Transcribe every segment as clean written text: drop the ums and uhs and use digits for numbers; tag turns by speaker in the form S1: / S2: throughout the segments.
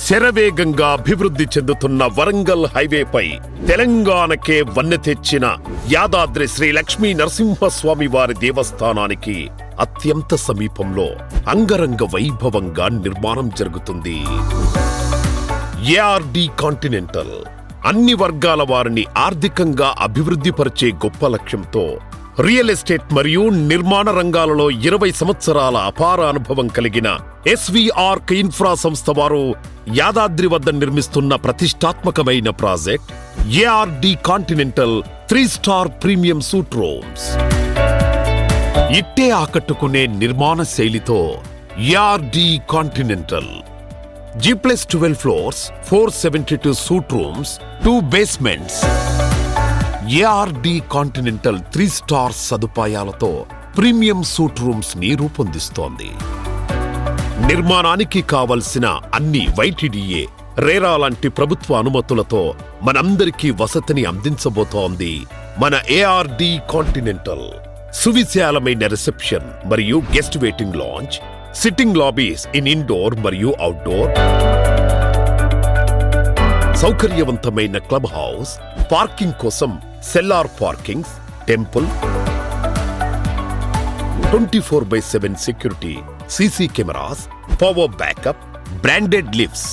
S1: శరవేగంగా అభివృద్ధి చెందుతున్న వరంగల్ హైవేపై తెలంగాణకే వన్నె తెచ్చిన యాదాద్రి శ్రీ లక్ష్మీ నరసింహస్వామి వారి దేవస్థానానికి అత్యంత సమీపంలో అంగరంగ వైభవంగా నిర్మాణం జరుగుతుంది. ఏఆర్డి కాంటినెంటల్ అన్ని వర్గాల వారిని ఆర్థికంగా అభివృద్ధి పరిచే గొప్ప లక్ష్యంతో రియల్ ఎస్టేట్ మరియు నిర్మాణ రంగాలలో 20 సంవత్సరాల అపార అనుభవం కలిగిన ఎస్వీఆర్క్ ఇన్ఫ్రా సంస్థ వారు యాదాద్రి వద్ద నిర్మిస్తున్న ప్రతిష్టాత్మకమైన project ARD continental 3 star premium suite rooms. ఇట్టే ఆకట్టుకునే నిర్మాణ శైలితో ARD continental G+12 floors, 472 suite rooms, 2 basements. ARD continental 3 star సదుపాయాలతో ప్రీమియం సూట్ రూమ్స్ ని రూపొందిస్తోంది. నిర్మాణానికి కావలసిన అన్ని వైటిడిఏ, రేరా లాంటి ప్రభుత్వ అనుమతులతో మనందరికీ వసతిని అందించబోతోంది మన ఏఆర్డి కాంటినెంటల్. సువిశాలమైన రిసెప్షన్ మరియు guest waiting lounge, sitting lobbies in indoor మరియు అవుట్డోర్, సౌకర్యవంతమైన క్లబ్ హౌస్, పార్కింగ్ కోసం cellar parkings, temple, 24/7 security, CC cameras, power backup, branded lifts.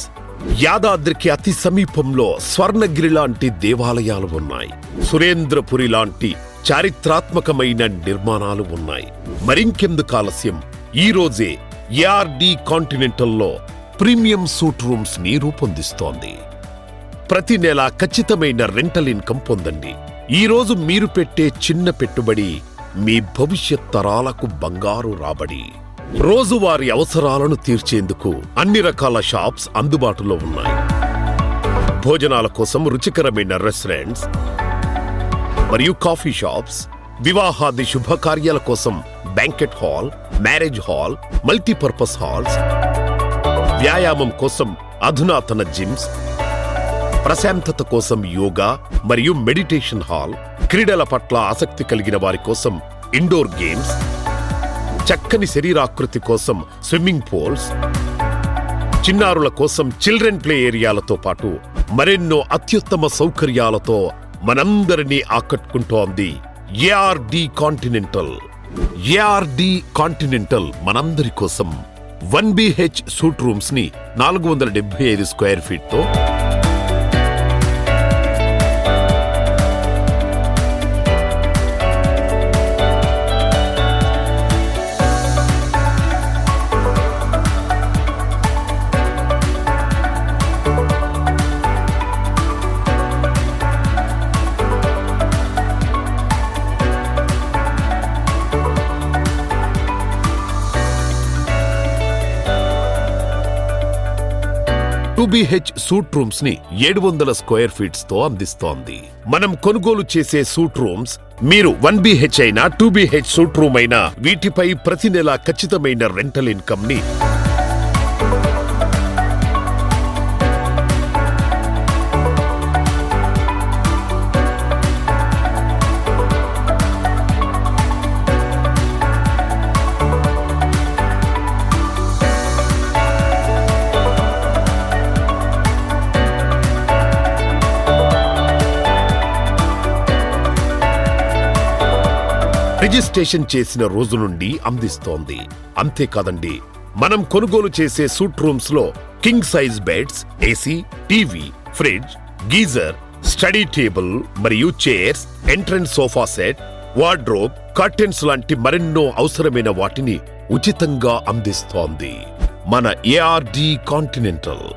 S1: యాదాద్రికి అతి సమీపంలో స్వర్ణగిరి లాంటి దేవాలయాలు ఉన్నాయి. సురేంద్రపురి లాంటి చారిత్రాత్మకమైన నిర్మాణాలు ఉన్నాయి. మరింకెందుకు ఆలస్యం, ఈ రోజే ఏఆర్డి కాంటినెంటల్లో ప్రీమియం సూట్ రూమ్స్ ని రూపొందిస్తోంది. ప్రతి నెల ఖచ్చితమైన రెంటల్ ఇన్కమ్ పొందండి. ఈ రోజు మీరు పెట్టే చిన్న పెట్టుబడి మీ భవిష్యత్ తరాలకు బంగారు రాబడి. రోజువారీ అవసరాలను తీర్చేందుకు అన్ని రకాల షాప్స్ అందుబాటులో ఉన్నాయి. భోజనాల కోసం రుచికరమైన రెస్టారెంట్స్ మరియు కాఫీ షాప్స్, వివాహాది శుభకార్యాల కోసం banquet hall, marriage hall, multipurpose halls, వ్యాయామం కోసం అధునాతన జిమ్స్, ప్రశాంతత కోసం యోగా మరియు మెడిటేషన్ హాల్, క్రీడల పట్ల ఆసక్తి కలిగిన వారి కోసం ఇండోర్ గేమ్స్, చక్కని శరీరాకృతి కోసం స్విమ్మింగ్ పూల్స్, చిన్నారుల కోసం చిల్డ్రన్ ప్లే ఏరియాలతో పాటు మరెన్నో అత్యుత్తమ సౌకర్యాలతో మనందరినీ ఆకట్టుకుంటోంది ఏఆర్డి కాంటినెంటల్. ఏఆర్డి కాంటినెంటల్ మనందరి కోసం 1 BH సూట్ రూమ్స్ ని 475 స్క్వేర్ ఫీట్ తో, BH సూట్ రూమ్స్ ని 700 స్క్వేర్ ఫీట్స్ తో అందిస్తోంది. మనం కొనుగోలు చేసే సూట్ రూమ్స్ మీరు 1 BH అయినా 2 BH సూట్ రూమ్ అయినా వీటిపై ప్రతి నెల ఖచ్చితమైన రెంటల్ ఇన్కమ్ ని రిజిస్ట్రేషన్ చేసిన రోజు నుండి అందిస్తోంది. అంతేకాదండి, మనం కొనుగోలు చేసే సూట్ రూమ్స్ లో king size beds, AC, TV, fridge, geyser, study table మరియు chairs, entrance sofa set, wardrobe, curtains లాంటి మరెన్నో అవసరమైన వాటిని ఉచితంగా అందిస్తోంది మన ఏఆర్డి కాంటినెంటల్.